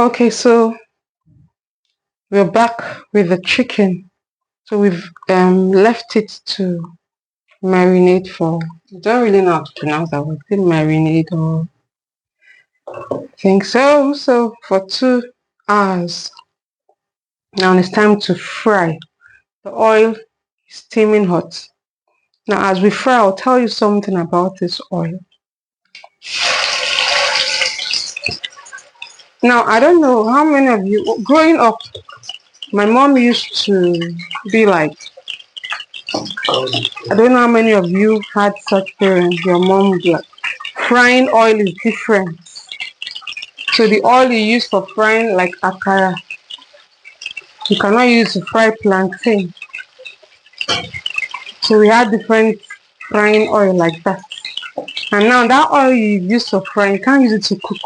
Okay, so we're back with the chicken. So we've left it to marinate for, I don't really know how to pronounce that word. Is it marinate or I think so. So for 2 hours. Now it's time to fry. The oil is steaming hot. Now as we fry, I'll tell you something about this oil. Now I don't know how many of you, growing up, my mom used to be like, I don't know how many of you had such parents. Your mom would be like, frying oil is different. So the oil you use for frying like akara, you cannot use to fry plantain. So we had different frying oil like that. And now that oil you use for frying, you can't use it to cook.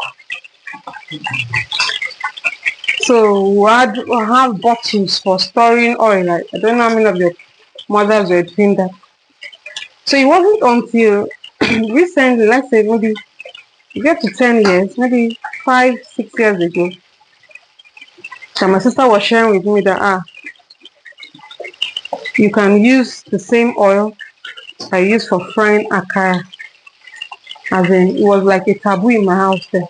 So we have bottles for storing oil. Like, I don't know how many of your mothers were doing that. So it wasn't until recently, let's say maybe you get to 10 years, maybe 5, 6 years ago, that my sister was sharing with me that you can use the same oil I use for frying akara. As in, it was like a taboo in my house there.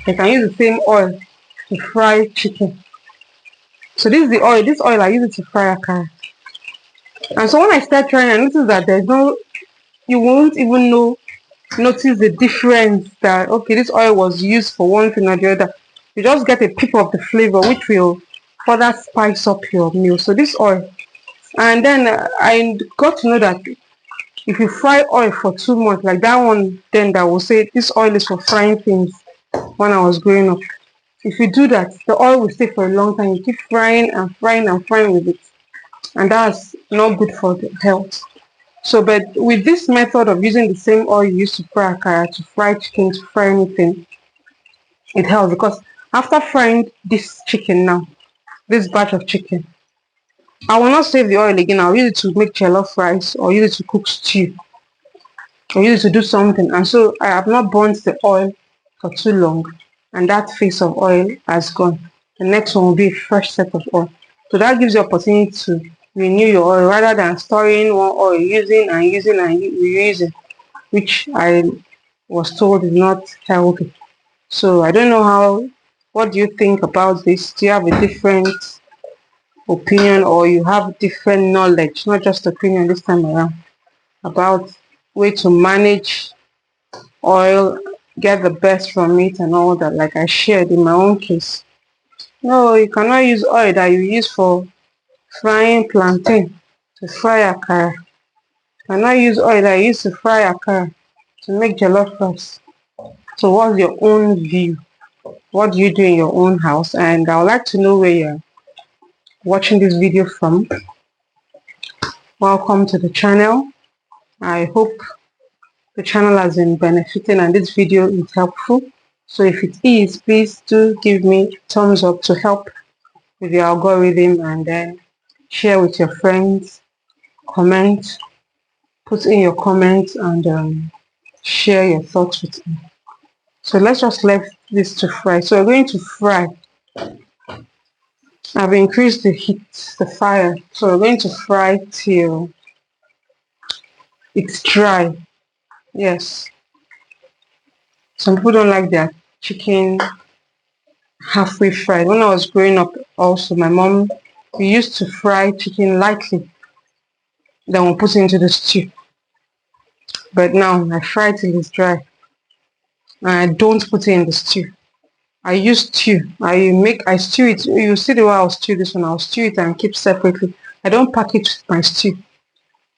I can use the same oil to fry chicken. So this oil I use it to fry akara. And so when I start trying, I noticed that you won't even notice the difference that, okay, this oil was used for one thing or the other. You just get a peep of the flavor, which will further spice up your meal. So this oil, and then I got to know that if you fry oil for 2 months, like that one, then that will say this oil is for frying things when I was growing up. If you do that, the oil will stay for a long time. You keep frying and frying and frying with it, and that's not good for the health. So, but with this method of using the same oil you use to fry akara, to fry chicken, to fry anything, it helps because after frying this chicken now, this batch of chicken, I will not save the oil again. I'll use it to make jollof rice or use it to cook stew or use it to do something. And so I have not burnt the oil for too long, and that phase of oil has gone. The next one will be a fresh set of oil. So that gives you opportunity to renew your oil rather than storing one oil, using and using and reusing, which I was told is not healthy. So I don't know what do you think about this? Do you have a different opinion or you have different knowledge, not just opinion this time around, about way to manage oil, get the best from it and all that, like I shared in my own case? No, you cannot use oil that you use for frying plantain to fry akara. You cannot use oil that you use to fry akara to make jollof rice. So what's your own view? What do you do in your own house? And I would like to know where you're watching this video from. Welcome to the channel. I hope the channel has been benefiting and this video is helpful. So if it is, please do give me thumbs up to help with the algorithm, and then share with your friends, comment, put in your comments, and share your thoughts with me. So let's just let this to fry. So we're going to fry. I've increased the heat, the fire. So we're going to fry till it's dry. Yes. Some people don't like their chicken halfway fried. When I was growing up also, my mom, we used to fry chicken lightly. Then we'll put it into the stew. But now I fry till it's dry. And I don't put it in the stew. I use stew. I stew it. You see the way I'll stew this one. I'll stew it and keep separately. I don't package my stew.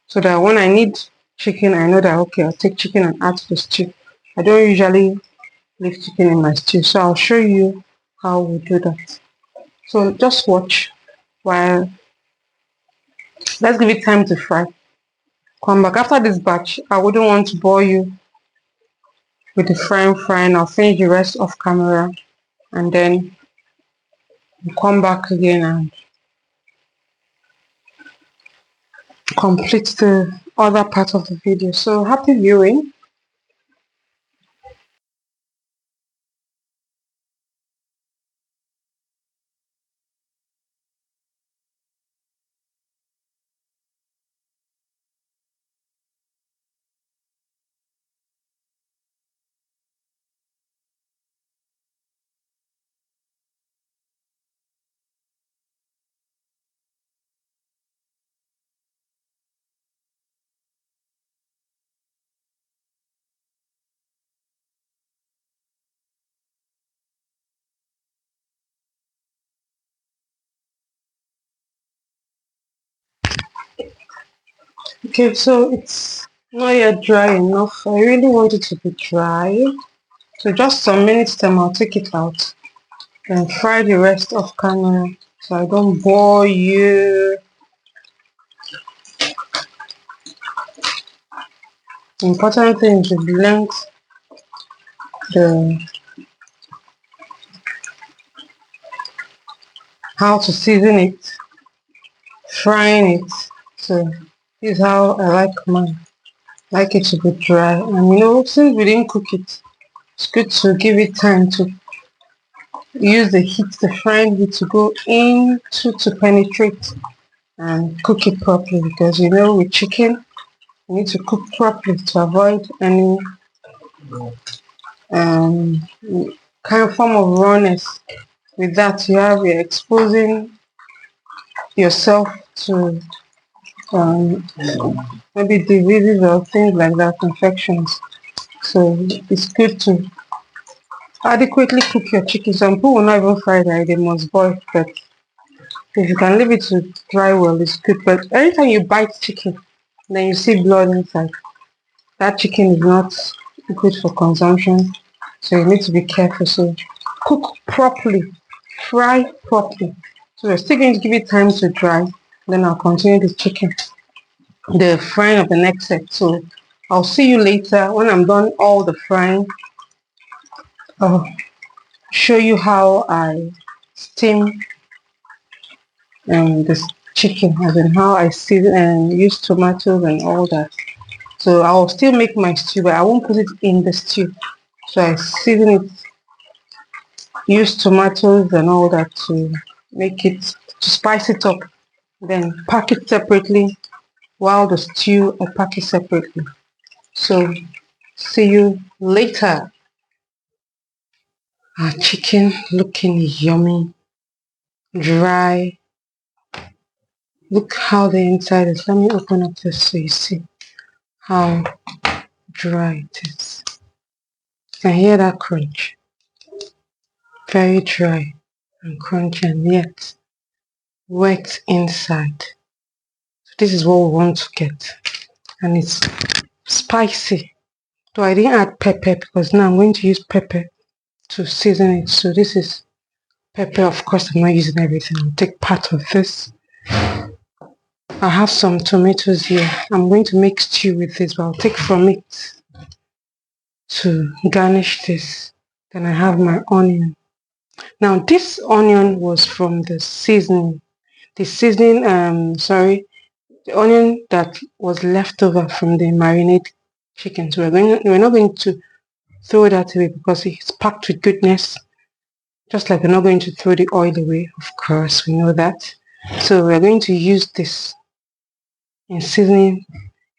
So that when I need chicken, I know that, okay, I'll take chicken and add to the stew. I don't usually leave chicken in my stew. So I'll show you how we do that. So just watch while, let's give it time to fry. Come back after this batch. I wouldn't want to bore you with the frying. I'll finish the rest off camera, and then we'll come back again and complete the other part of the video. So happy viewing. Okay, so it's not yet dry enough. I really want it to be dry. So just some minutes time I'll take it out. Then fry the rest of camera so I don't bore you. The important thing is you've learned the how to season it, frying it. So this is how I like mine. Like it to be dry. And since we didn't cook it, it's good to give it time to use the frying heat to go into to penetrate and cook it properly because with chicken you need to cook properly to avoid any um, kind of form of rawness. With that, you're exposing yourself to um, maybe diseases or things like that, infections. So it's good to adequately cook your chicken. Some people will not even fry it, they must boil. But if you can leave it to dry well, it's good. But anytime you bite chicken, then you see blood inside. That chicken is not good for consumption. So you need to be careful. So cook properly, fry properly. So we're still going to give it time to dry. Then I'll continue the chicken, the frying of the next set. So I'll see you later when I'm done all the frying. I'll show you how I steam this chicken, as in how I season and use tomatoes and all that. So I'll still make my stew, but I won't put it in the stew. So I season it, use tomatoes and all that to make it, to spice it up. Then pack it separately while the stew I pack it separately. So see you later. Our chicken looking yummy, dry. Look how the inside is. Let me open up this so you see how dry it is. You can hear that crunch. Very dry and crunchy and yet wet inside. So this is what we want to get. And it's spicy. Though I didn't add pepper because now I'm going to use pepper to season it. So this is pepper. Of course, I'm not using everything. I'll take part of this. I have some tomatoes here. I'm going to make stew with this, but I'll take from it to garnish this. Then I have my onion. Now this onion was from the seasoning. The onion that was left over from the marinated chicken. So we're not going to throw that away because it's packed with goodness. Just like we're not going to throw the oil away, of course, we know that. So we're going to use this in seasoning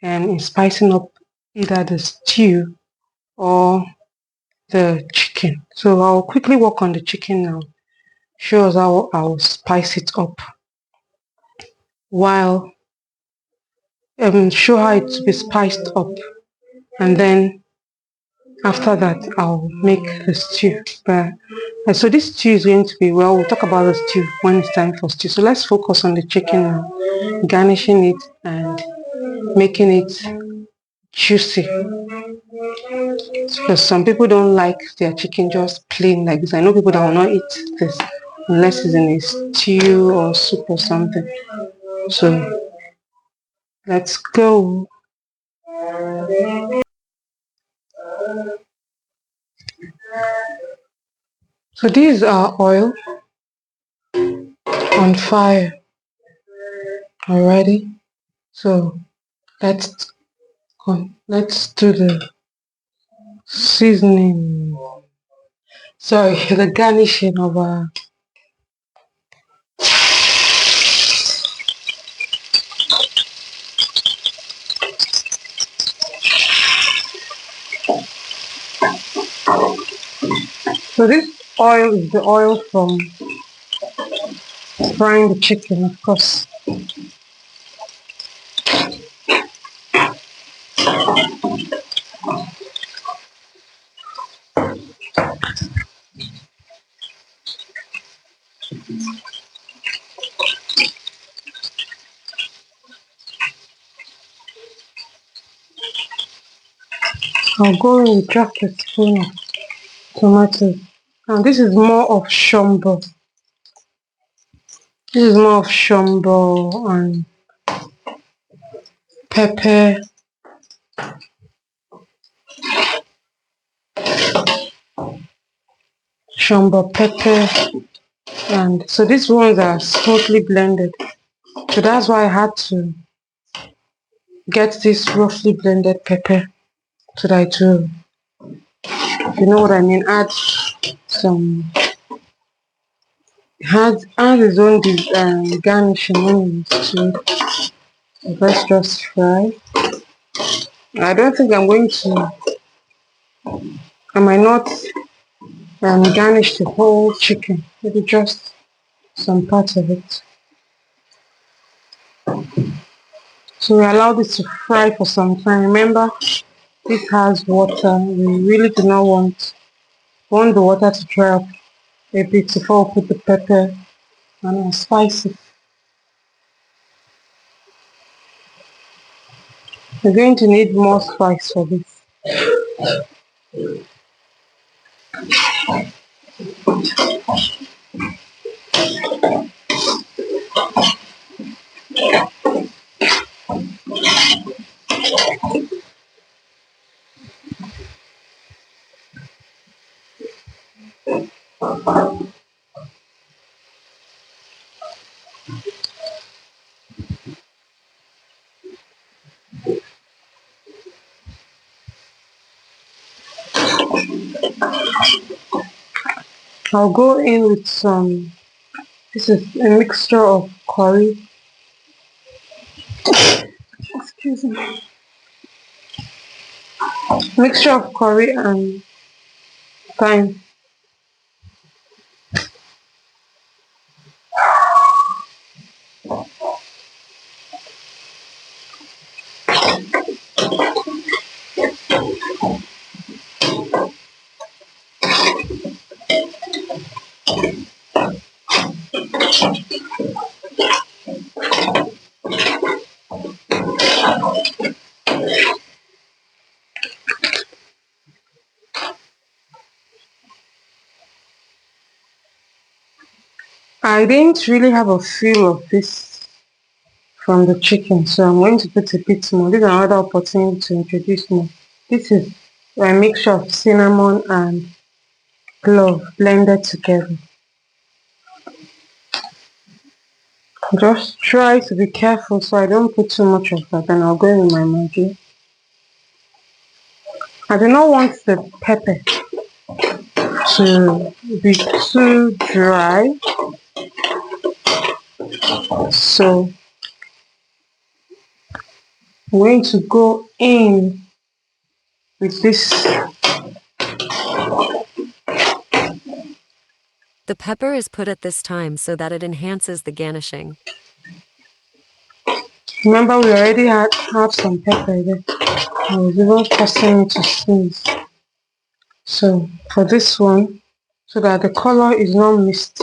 and in spicing up either the stew or the chicken. So I'll quickly work on the chicken now. Show us how I'll spice it up while show how it to be spiced up, and then after that I'll make the stew. But so this stew is going to be, well, we'll talk about the stew when it's time for stew. So let's focus on the chicken now, garnishing it and making it juicy, because some people don't like their chicken just plain like this. I know people that will not eat this unless it's in a stew or soup or something. So let's go. So this is our oil on fire already. So let's let's do the seasoning. Sorry, the garnishing of our. So this oil is the oil from frying the chicken, of course. I'll go in with just a spoon of tomatoes. And this is more of shombo. This is more of shombo and pepper, shombo pepper, and so these ones are smoothly blended. So that's why I had to get this roughly blended pepper so that it will, you know what I mean, add some, add its own garnishing when it's too. Let's just fry. I don't think I'm going to, I might not garnish the whole chicken, maybe just some part of it. So we allow this to fry for some time. Remember, this has water. We really do not want the water to dry up a bit before we put the pepper and our spices. We're going to need more spice for this. I'll go in with some, this is a mixture of curry, excuse me, mixture of curry and thyme. I didn't really have a feel of this from the chicken, so I'm going to put a bit more. This is another opportunity to introduce more. This is a mixture of cinnamon and clove blended together. Just try to be careful so I don't put too much of that, and I'll go in with my Maggi. I do not want the pepper to be too dry, so I'm going to go in with this. The pepper is put at this time so that it enhances the garnishing. Remember, we already have some pepper there. I was even forcing it to sneeze. So for this one, so that the color is not missed.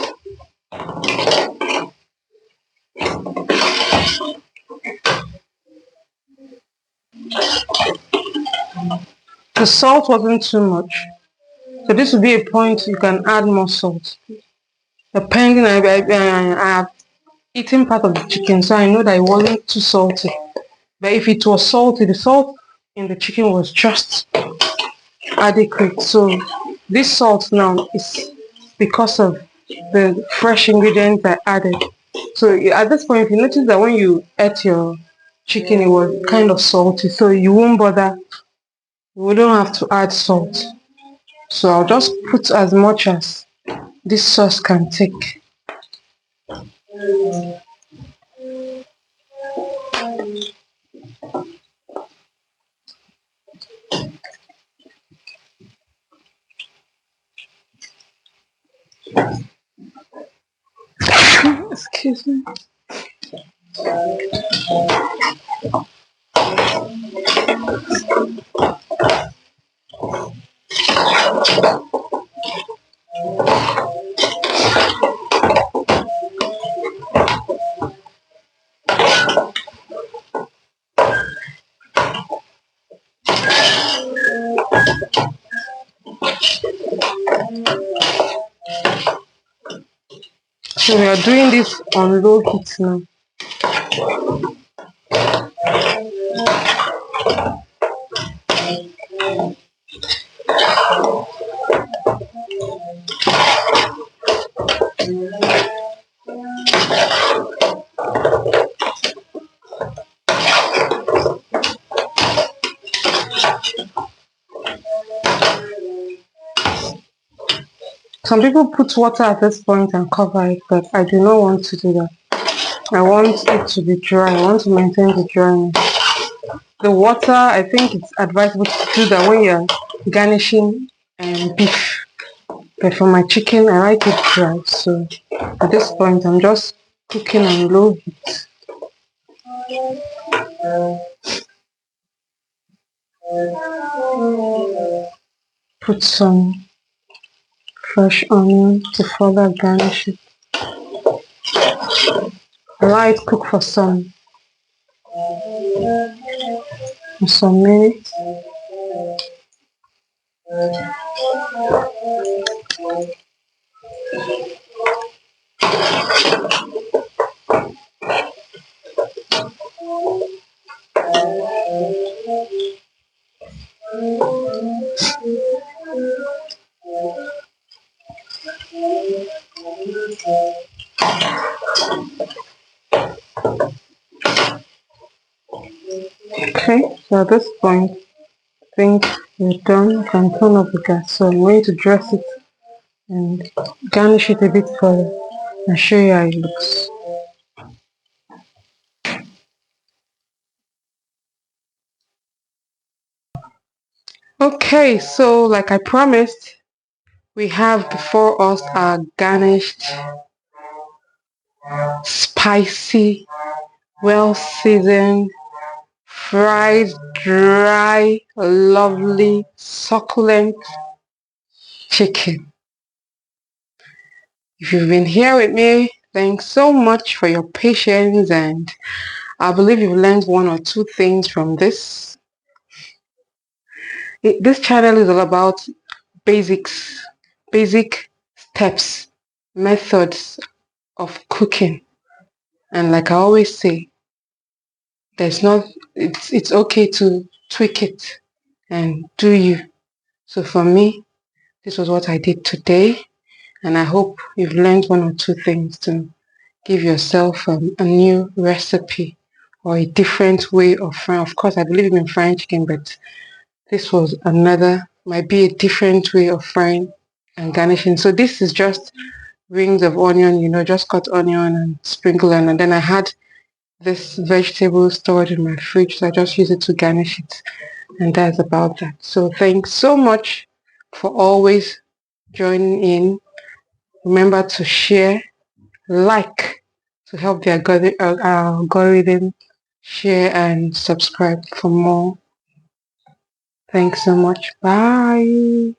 The salt wasn't too much. So this would be a point you can add more salt. Depending, I have eaten part of the chicken, so I know that it wasn't too salty. But if it was salty, the salt in the chicken was just adequate. So this salt now is because of the fresh ingredients I added. So at this point, if you notice that when you ate your chicken, it was kind of salty, so you won't bother. You wouldn't have to add salt. So I'll just put as much as this sauce can take. Excuse me. So we are doing this on low heat now. Some people put water at this point and cover it, but I do not want to do that. I want it to be dry. I want to maintain the dryness. The water, I think it's advisable to do that when you're garnishing beef. But for my chicken, I like it dry. So at this point, I'm just cooking on low heat. Put some fresh onion to further garnish it. Allow it cook for some minutes. Okay, so at this point, I think we're done. I can turn off the gas. So I'm going to dress it and garnish it a bit further and show you how it looks. Okay, so like I promised, we have before us our garnished, spicy, well seasoned, fried, dry, lovely, succulent chicken. If you've been here with me, thanks so much for your patience, and I believe you've learned one or two things from this. This channel is all about basics, basic steps, methods of cooking. And like I always say, it's okay to tweak it and do you. So for me, this was what I did today, and I hope you've learned one or two things to give yourself a new recipe or a different way of frying. Of course, I believe in frying chicken, but this was might be a different way of frying and garnishing. So this is just rings of onion, just cut onion and sprinkle on, and then I had this vegetable stored in my fridge, so I just use it to garnish it, and that's about that. So thanks so much for always joining in. Remember to share, like, to help the algorithm, share and subscribe for more. Thanks so much. Bye.